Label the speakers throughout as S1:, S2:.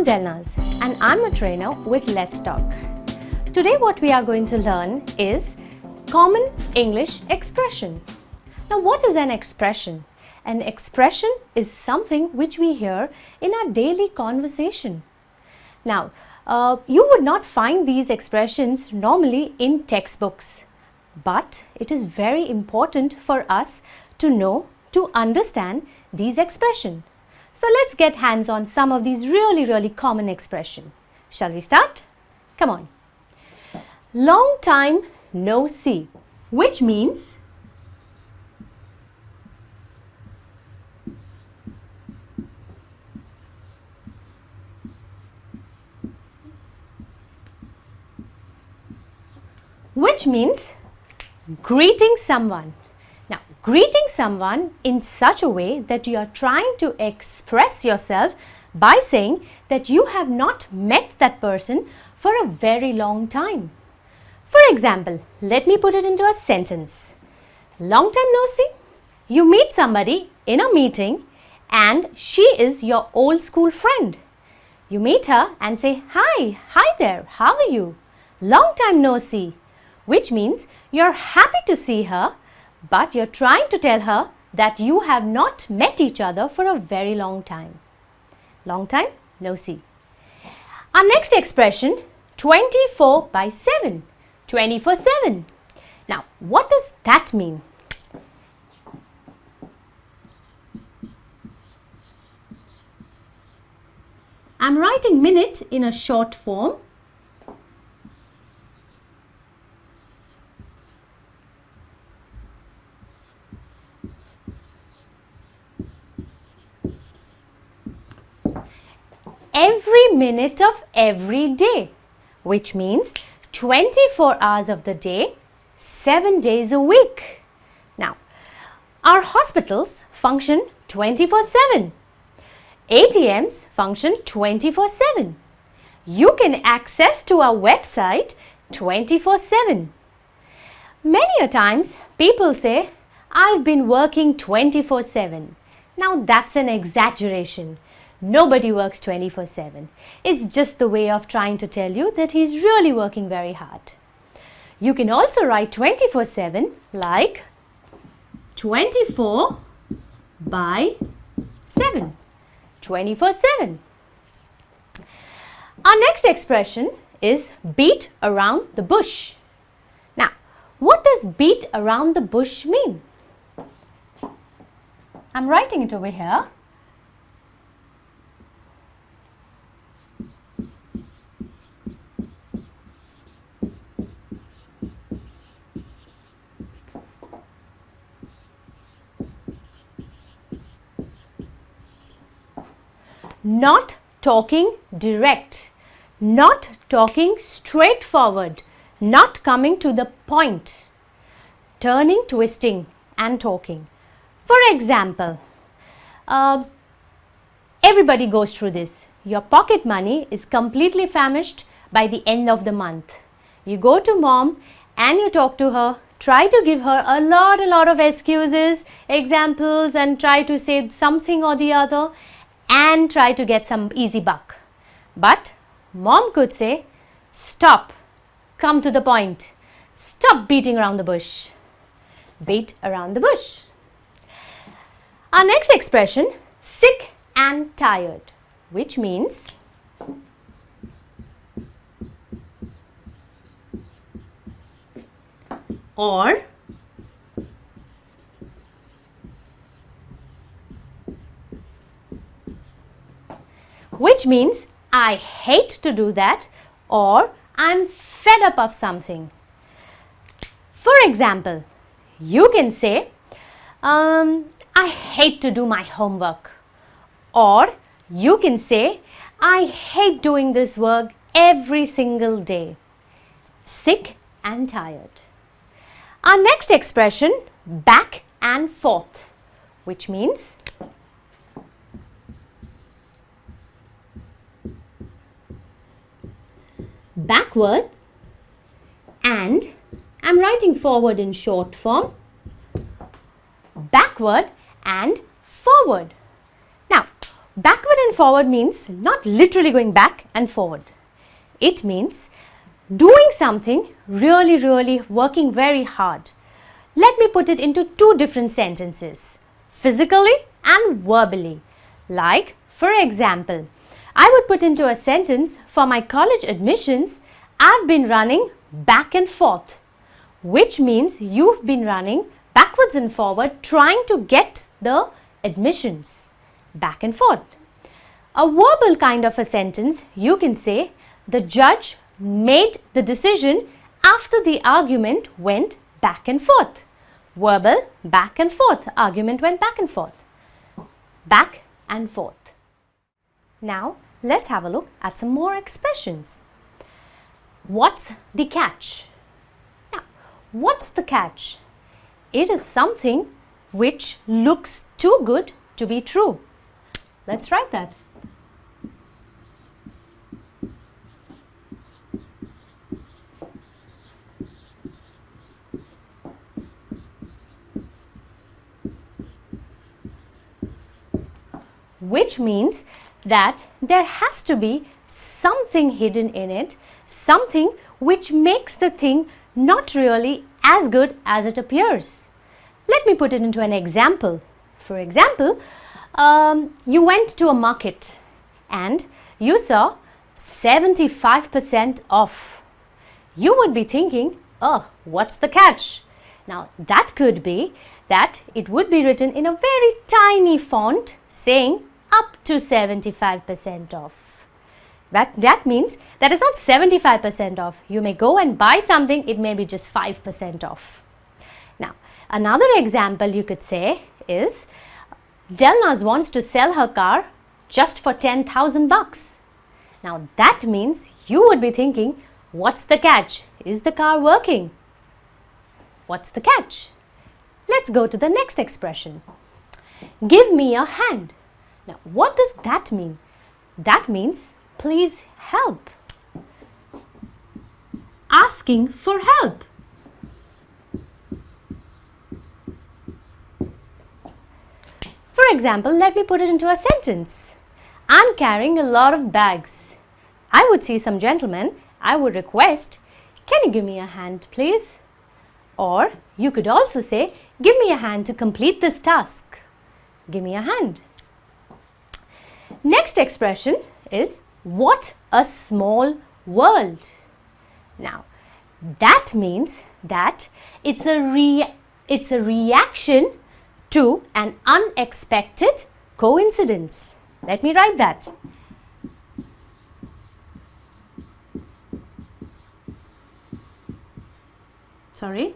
S1: Delnaz and I'm a trainer with Let's Talk. Today what we are going to learn is common English expression. Now what is an expression? An expression is something which we hear in our daily conversation. Now you would not find these expressions normally in textbooks, but it is very important for us to know, to understand these expressions. So let's get hands on some of these really common expressions. Shall we start? Come on. Long time no see, which means greeting someone. Now, greeting someone in such a way that you are trying to express yourself by saying that you have not met that person for a very long time. For example, let me put it into a sentence. Long time no see. You meet somebody in a meeting and she is your old school friend. You meet her and say, hi there, how are you? Long time no see, which means you're happy to see her, but you're trying to tell her that you have not met each other for a very long time. Long time no see. Our next expression, 24/7. 24/7. Now, what does that mean? I'm writing minute in a short form. Every minute of every day, which means 24 hours of the day, 7 days a week. Now, our hospitals function 24/7. ATMs function 24/7. You can access to our website 24/7. Many a times people say, I've been working 24/7. Now that's an exaggeration. Nobody works 24/7. It's just the way of trying to tell you that he's really working very hard. You can also write 24/7 like 24/7. 24/7. Our next expression is beat around the bush. Now, what does beat around the bush mean? I'm writing it over here. Not talking direct, not talking straightforward, not coming to the point, turning, twisting and talking. For example, everybody goes through this. Your pocket money is completely famished by the end of the month. You go to mom and you talk to her, try to give her a lot of excuses, examples and try to say something or the other and try to get some easy buck. But mom could say, stop, come to the point, stop beating around the bush. Beat around the bush. Our next expression, sick and tired, which means or I hate to do that or I'm fed up of something. For example, you can say, I hate to do my homework, or you can say, I hate doing this work every single day. Sick and tired. Our next expression, back and forth, which means backward and I'm writing forward in short form, backward and forward. Now, Backward and forward means not literally going back and forward. It means doing something really working very hard. Let me put it into two different sentences, physically and verbally. Like, for example, I would put into a sentence, for my college admissions, I've been running back and forth, which means you've been running backwards and forward trying to get the admissions, back and forth. A verbal kind of a sentence, you can say, the judge made the decision after the argument went back and forth. Verbal, back and forth. Argument went back and forth. Back and forth. Now, let's have a look at some more expressions. What's the catch? Now, what's the catch? It is something which looks too good to be true. Let's write that. Which means that there has to be something hidden in it, something which makes the thing not really as good as it appears. Let me put it into an example. For example, you went to a market and you saw 75% off. You would be thinking, oh, what's the catch? Now, that could be that it would be written in a very tiny font saying up to 75% off. That means that is not 75% off. You may go and buy something, it may be just 5% off. Now, another example you could say is Delnaz wants to sell her car just for 10,000 bucks. Now, that means you would be thinking, what's the catch? Is the car working? What's the catch? Let's go to the next expression. Give me a hand. Now, what does that mean? That means, please help. Asking for help. For example, let me put it into a sentence. I'm carrying a lot of bags. I would see some gentlemen. I would request, can you give me a hand, please? Or you could also say, give me a hand to complete this task. Give me a hand. Next expression is, what a small world. Now, that means that it's a reaction to an unexpected coincidence. Let me write that. Sorry.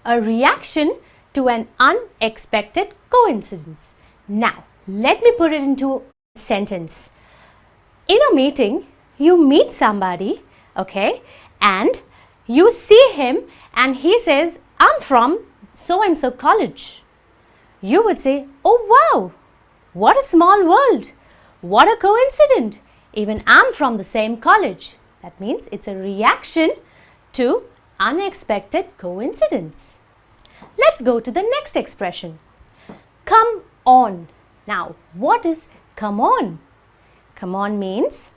S1: A reaction to an unexpected coincidence. Now, let me put it into a sentence. In a meeting, you meet somebody, okay, and you see him and he says, I'm from so-and-so college. You would say, oh wow, what a small world. What a coincidence. Even I'm from the same college. That means it's a reaction to unexpected coincidence. Let's go to the next expression. Come on. Now, what is come on? Come on means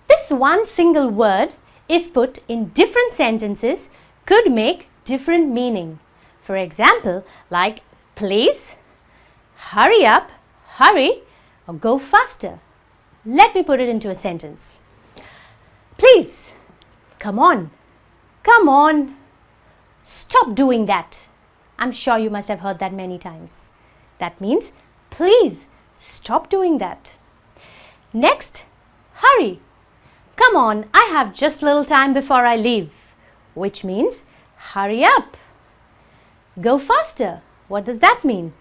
S1: this one single word, if put in different sentences, could make different meaning. For example, like please, hurry up, hurry, or go faster. Let me put it into a sentence. Please, come on, stop doing that. I'm sure you must have heard that many times. That means, please, stop doing that. Next, hurry. Come on, I have just little time before I leave, which means hurry up. Go faster. What does that mean?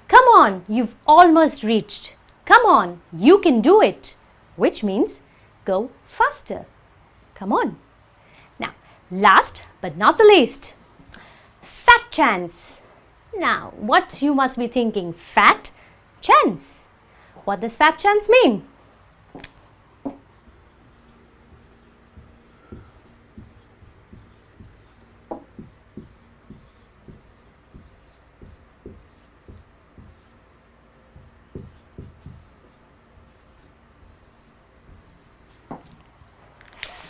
S1: Come on, you've almost reached. Come on, you can do it. Which means go faster. Come on. Now, last but not the least, fat chance. Now, what you must be thinking, fat chance. What does fat chance mean?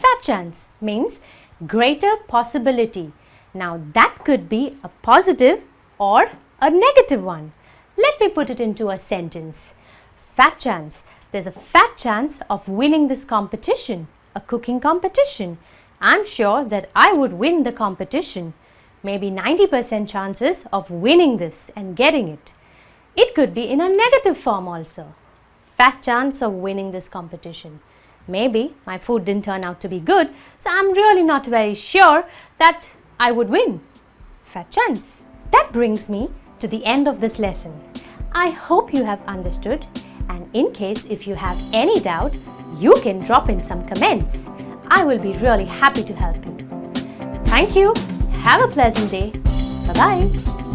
S1: Fat chance means greater possibility. Now that could be a positive or a negative one. Let me put it into a sentence. Fat chance. There's a fat chance of winning this competition, a cooking competition. I'm sure that I would win the competition. Maybe 90% chances of winning this and getting it. It could be in a negative form also. Fat chance of winning this competition. Maybe my food didn't turn out to be good, so I'm really not very sure that I would win. Fat chance. That brings me to the end of this lesson. I hope you have understood, and in case if you have any doubt, you can drop in some comments. I will be really happy to help you. Thank you. Have a pleasant day. Bye-bye.